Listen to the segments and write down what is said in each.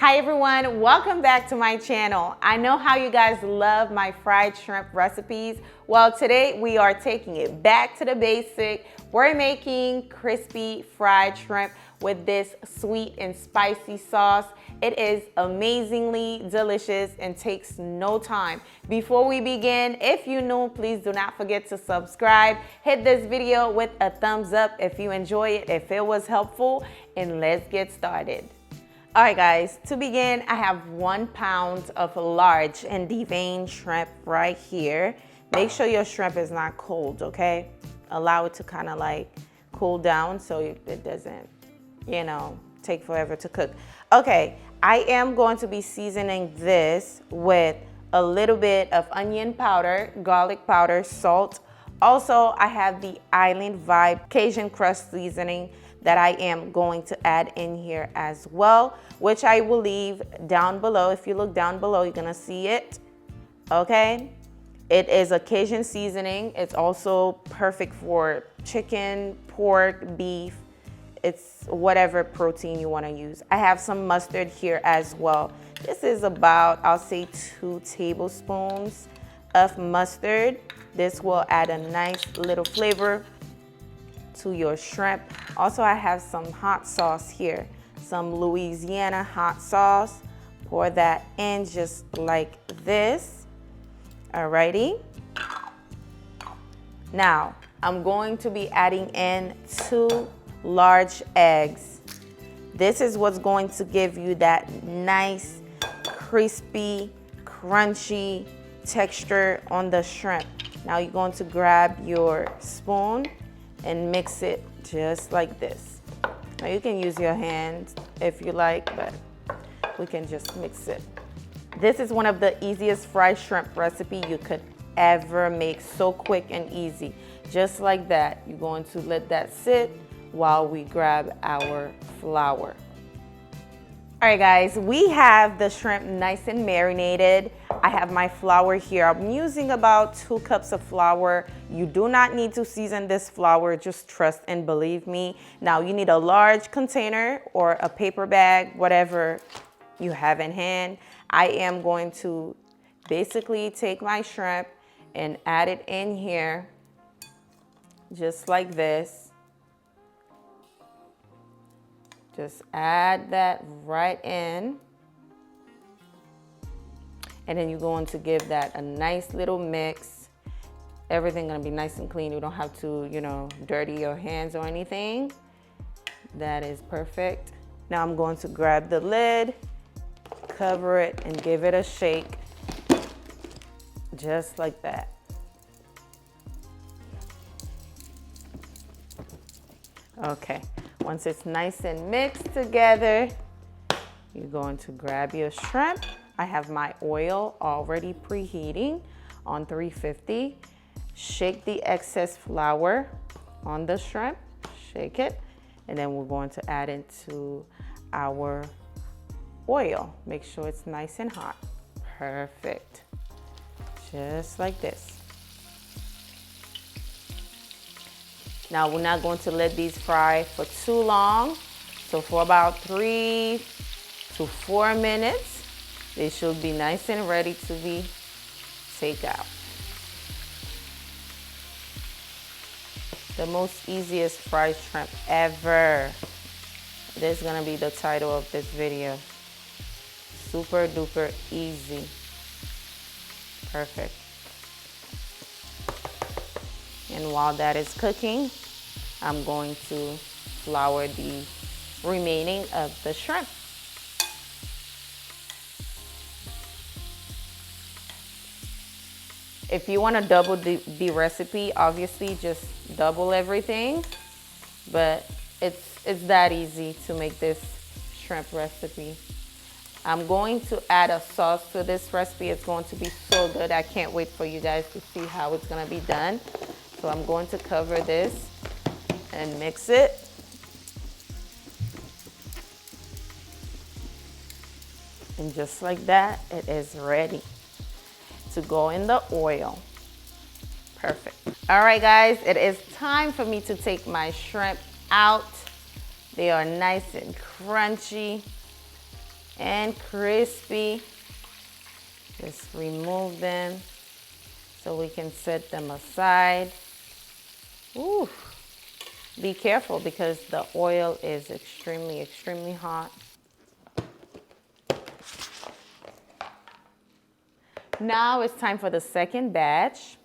Hi everyone, welcome back to my channel. I know how you guys love my fried shrimp recipes. Well, today we are taking it back to the basic. We're making crispy fried shrimp with this sweet and spicy sauce. It is amazingly delicious and takes no time. Before we begin, if you're new, please do not forget to subscribe. Hit this video with a thumbs up if you enjoy it, if it was helpful, and let's get started. All right guys, to begin, I have 1 pound of large and deveined shrimp right here. Make sure your shrimp is not cold, okay? Allow it to kind of like cool down so it doesn't, take forever to cook. Okay, I am going to be seasoning this with a little bit of onion powder, garlic powder, salt. Also, I have the Island Vibe Cajun Crush seasoning that I am going to add in here as well, which I will leave down below. If you look down below, you're gonna see it, okay? It is a Cajun seasoning. It's also perfect for chicken, pork, beef. It's whatever protein you wanna use. I have some mustard here as well. This is about, I'll say 2 tablespoons of mustard. This will add a nice little flavor to your shrimp. Also, I have some hot sauce here, some Louisiana hot sauce. Pour that in just like this. Alrighty. Now, I'm going to be adding in 2 large eggs. This is what's going to give you that nice, crispy, crunchy texture on the shrimp. Now you're going to grab your spoon and mix it just like this. Now you can use your hands if you like, but we can just mix it. This is one of the easiest fried shrimp recipe you could ever make, so quick and easy. Just like that, you're going to let that sit while we grab our flour. All right guys, we have the shrimp nice and marinated. I have my flour here. I'm using about 2 cups of flour. You do not need to season this flour, just trust and believe me. Now you need a large container or a paper bag, whatever you have in hand. I am going to basically take my shrimp and add it in here, just like this. Just add that right in. And then you're going to give that a nice little mix. Everything gonna be nice and clean. You don't have to, dirty your hands or anything. That is perfect. Now I'm going to grab the lid, cover it, and give it a shake. Just like that. Okay. Once it's nice and mixed together, you're going to grab your shrimp. I have my oil already preheating on 350. Shake the excess flour on the shrimp, shake it, and then we're going to add into our oil. Make sure it's nice and hot. Perfect. Just like this. Now we're not going to let these fry for too long. So for about 3 to 4 minutes, they should be nice and ready to be taken out. The most easiest fried shrimp ever. This is gonna be the title of this video. Super duper easy. Perfect. And while that is cooking, I'm going to flour the remaining of the shrimp. If you want to double the recipe, obviously just double everything, but it's that easy to make this shrimp recipe. I'm going to add a sauce to this recipe. It's going to be so good. I can't wait for you guys to see how it's going to be done. So I'm going to cover this and mix it. And just like that, it is ready to go in the oil. Perfect. All right, guys, it is time for me to take my shrimp out. They are nice and crunchy. and crispy. Just remove them so we can set them aside. Ooh. Be careful because the oil is extremely hot. Now it's time for the second batch.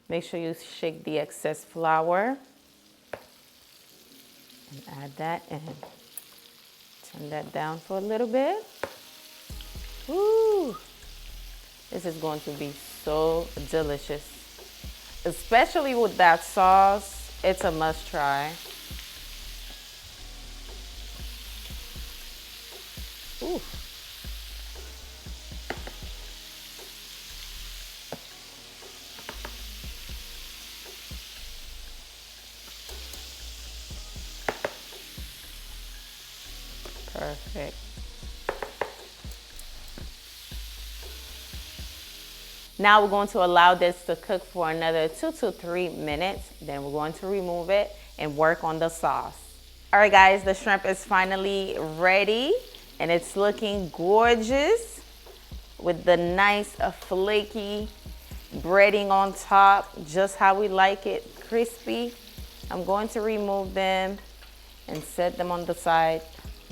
Make sure you shake the excess flour and add that in. Turn that down for a little bit. Woo! This is going to be so delicious. Especially with that sauce, it's a must try. Ooh. Perfect. Now we're going to allow this to cook for another 2 to 3 minutes. Then we're going to remove it and work on the sauce. All right, guys, the shrimp is finally ready and it's looking gorgeous with the nice flaky breading on top, just how we like it, crispy. I'm going to remove them and set them on the side.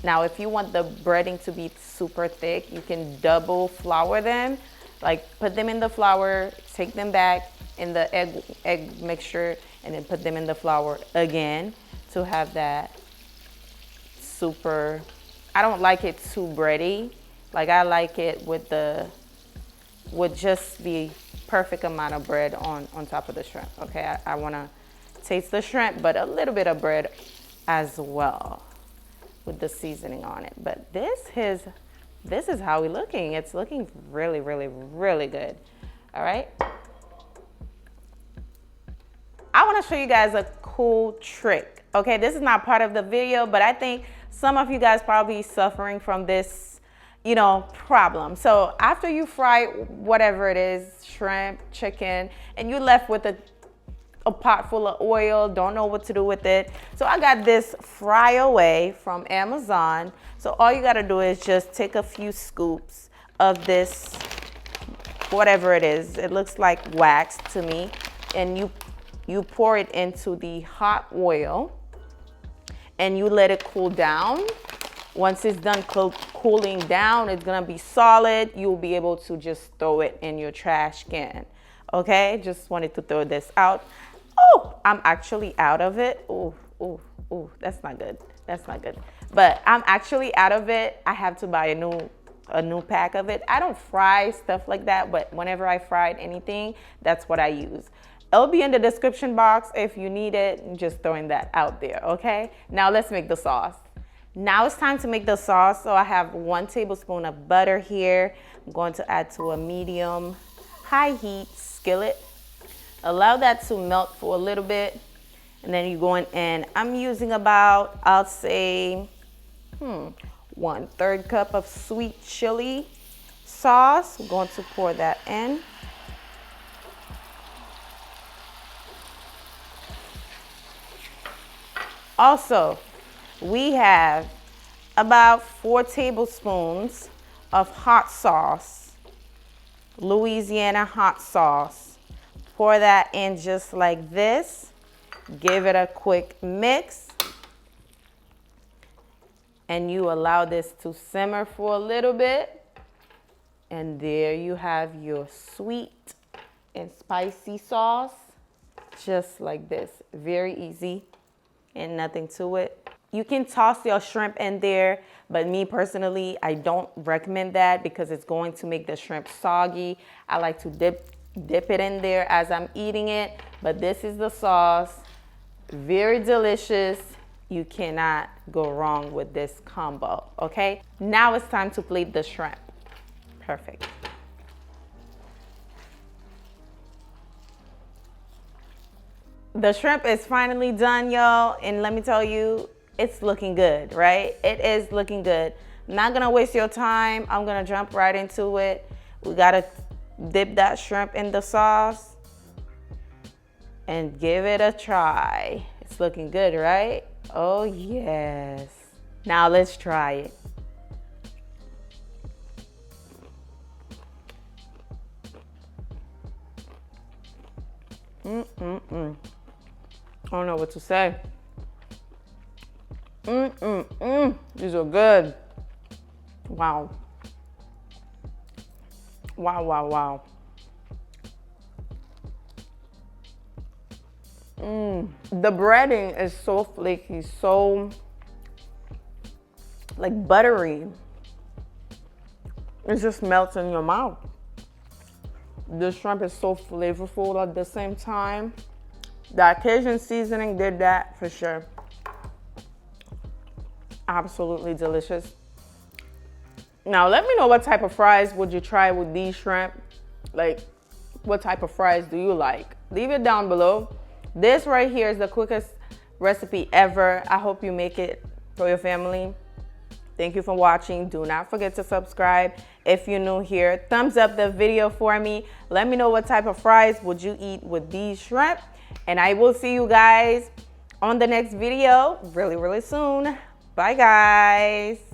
Now, if you want the breading to be super thick, you can double flour them. Like put them in the flour, take them back in the egg mixture, and then put them in the flour again to have that super, I don't like it too bready. Like I like it with just the perfect amount of bread on top of the shrimp. Okay, I wanna taste the shrimp, but a little bit of bread as well with the seasoning on it. But this is how we're looking. It's looking really good. All right. I want to show you guys a cool trick. Okay, this is not part of the video, but I think some of you guys probably suffering from this, problem. So after you fry whatever it is, shrimp, chicken, and you're left with a pot full of oil, don't know what to do with it. So I got this Fryaway from Amazon. So all you gotta do is just take a few scoops of this, whatever it is. It looks like wax to me. And you pour it into the hot oil and you let it cool down. Once it's done cooling down, it's gonna be solid. You'll be able to just throw it in your trash can. Okay, just wanted to throw this out. Oh, I'm actually out of it. Ooh, that's not good. That's not good. But I'm actually out of it. I have to buy a new pack of it. I don't fry stuff like that, but whenever I fried anything, that's what I use. It'll be in the description box if you need it. I'm just throwing that out there, okay? Now let's make the sauce. Now it's time to make the sauce. So I have 1 tablespoon of butter here. I'm going to add to a medium high heat skillet. Allow that to melt for a little bit. And then you're going in. I'm using about, I'll say, 1/3 cup of sweet chili sauce. I'm going to pour that in. Also, we have about 4 tablespoons of hot sauce, Louisiana hot sauce. Pour that in just like this. Give it a quick mix. And you allow this to simmer for a little bit. And there you have your sweet and spicy sauce. Just like this. Very easy and nothing to it. You can toss your shrimp in there, but me personally, I don't recommend that because it's going to make the shrimp soggy. I like to dip it in there as I'm eating it, but this is the sauce. Very delicious. You cannot go wrong with this combo, okay? Now it's time to plate the shrimp. Perfect. The shrimp is finally done, y'all, and let me tell you, it's looking good, right? It is looking good. I'm not gonna waste your time. I'm gonna jump right into it. We gotta dip that shrimp in the sauce and give it a try. It's looking good, right? Oh yes. Now let's try it. I don't know what to say. These are good. Wow. Wow, wow, wow. The breading is so flaky, so like buttery. It just melts in your mouth. The shrimp is so flavorful at the same time. That Cajun seasoning did that for sure. Absolutely delicious. Now let me know what type of fries would you try with these shrimp. Like, what type of fries do you like? Leave it down below. This right here is the quickest recipe ever. I hope you make it for your family. Thank you for watching. Do not forget to subscribe if you're new here. Thumbs up the video for me. Let me know what type of fries would you eat with these shrimp. And I will see you guys on the next video really, really soon. Bye, guys.